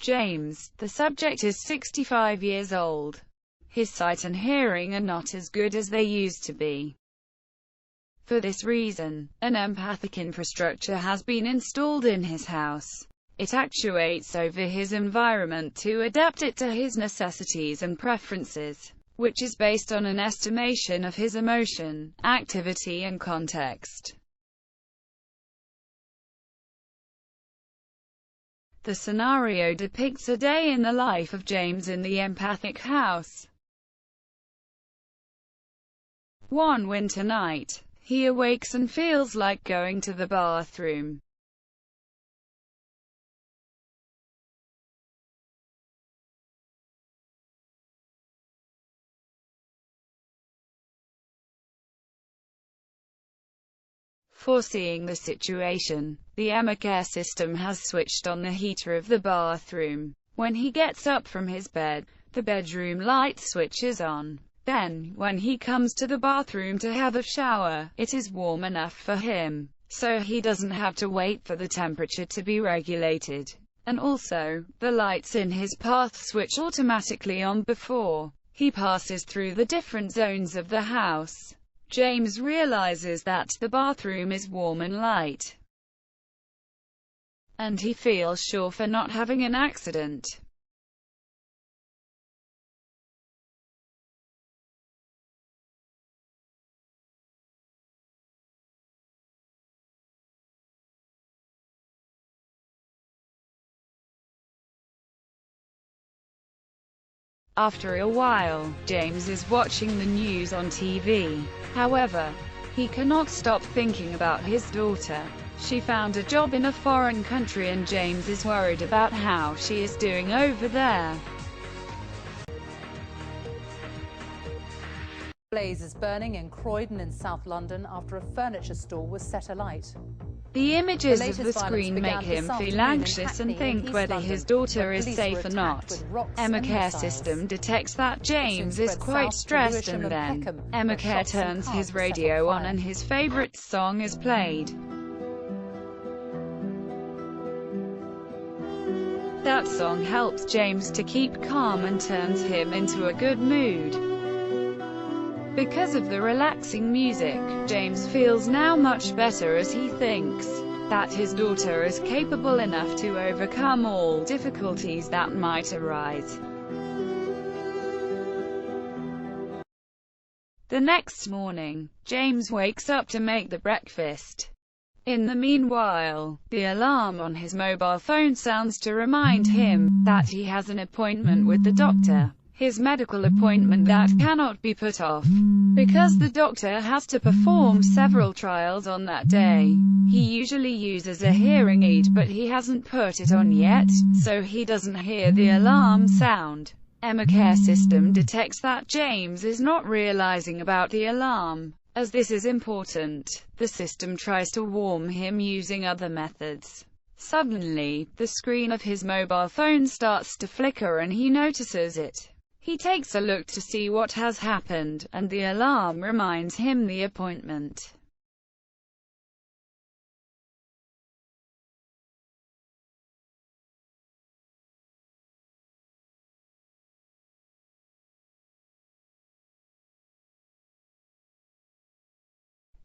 James, the subject, is 65 years old. His sight and hearing are not as good as they used to be. For this reason, an empathic infrastructure has been installed in his house. It actuates over his environment to adapt it to his necessities and preferences, which is based on an estimation of his emotion, activity and context. The scenario depicts a day in the life of James in the empathic house. One winter night, he awakes and feels like going to the bathroom. Foreseeing the situation, the emocare system has switched on the heater of the bathroom. When he gets up from his bed, the bedroom light switches on. Then, when he comes to the bathroom to have a shower, it is warm enough for him, so he doesn't have to wait for the temperature to be regulated. And also, the lights in his path switch automatically on before he passes through the different zones of the house. James realizes that the bathroom is warm and light, and he feels sure for not having an accident. After a while, James is watching the news on TV. However, he cannot stop thinking about his daughter. She found a job in a foreign country and James is worried about how she is doing over there. Blaze is burning in Croydon in South London after a furniture store was set alight. The images of the screen make him feel anxious and think whether his daughter is safe or not. Emocare system detects that James is quite stressed, and then Emocare turns his radio on and his favorite song is played. That song helps James to keep calm and turns him into a good mood. Because of the relaxing music, James feels now much better as he thinks that his daughter is capable enough to overcome all difficulties that might arise. The next morning, James wakes up to make the breakfast. In the meanwhile, the alarm on his mobile phone sounds to remind him that he has an appointment with the doctor. His medical appointment that cannot be put off, because the doctor has to perform several trials on that day. He usually uses a hearing aid, but he hasn't put it on yet, so he doesn't hear the alarm sound. Emocare system detects that James is not realizing about the alarm. As this is important, the system tries to warn him using other methods. Suddenly, the screen of his mobile phone starts to flicker and he notices it. He takes a look to see what has happened, and the alarm reminds him the appointment.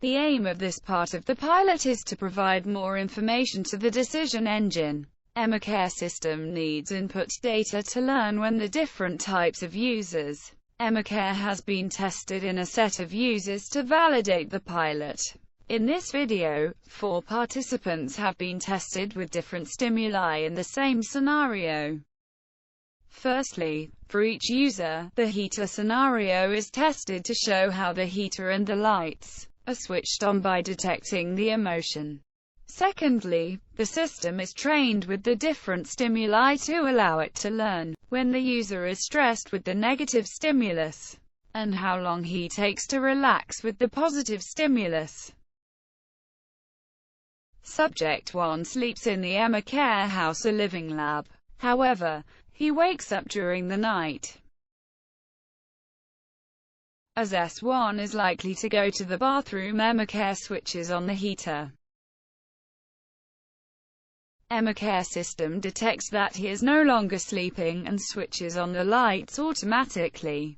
The aim of this part of the pilot is to provide more information to the decision engine. Emocare system needs input data to learn when the different types of users. Emocare has been tested in a set of users to validate the pilot. In this video, 4 participants have been tested with different stimuli in the same scenario. Firstly, for each user, the heater scenario is tested to show how the heater and the lights are switched on by detecting the emotion. Secondly, the system is trained with the different stimuli to allow it to learn when the user is stressed with the negative stimulus, and how long he takes to relax with the positive stimulus. Subject 1 sleeps in the Emocare house, a living lab. However, he wakes up during the night. As S1 is likely to go to the bathroom, Emocare switches on the heater. emocare system detects that he is no longer sleeping and switches on the lights automatically.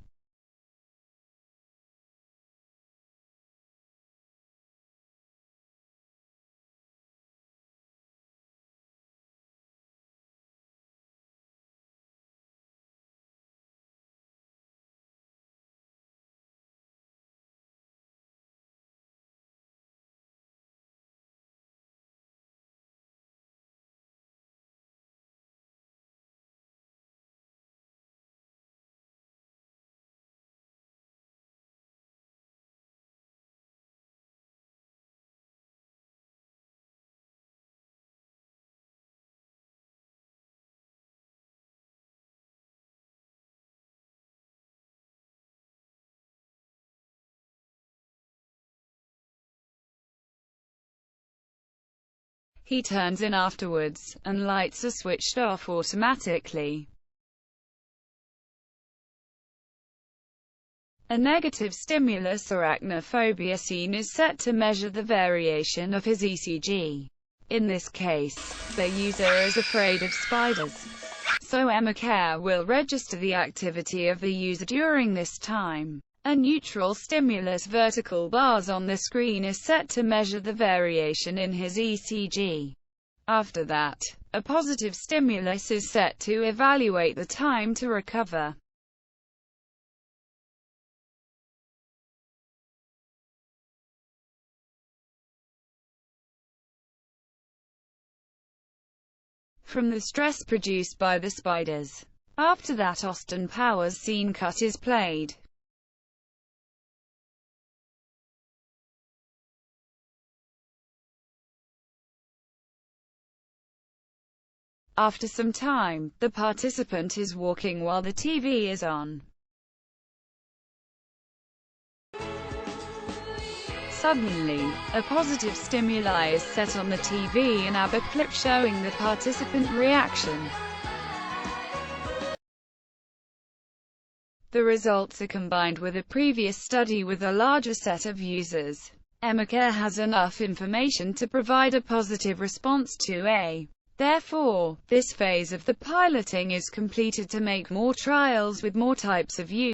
He turns in afterwards, and lights are switched off automatically. A negative stimulus arachnophobia scene is set to measure the variation of his ECG. In this case, the user is afraid of spiders, so emocare will register the activity of the user during this time. A neutral stimulus vertical bars on the screen is set to measure the variation in his ECG. After that, a positive stimulus is set to evaluate the time to recover. From the stress produced by the spiders. After that, Austin Powers' scene cut is played. After some time, the participant is walking while the TV is on. Suddenly, a positive stimuli is set on the TV and a clip showing the participant reaction. The results are combined with a previous study with a larger set of users. emocare has enough information to provide a positive response to A. Therefore, this phase of the piloting is completed to make more trials with more types of use.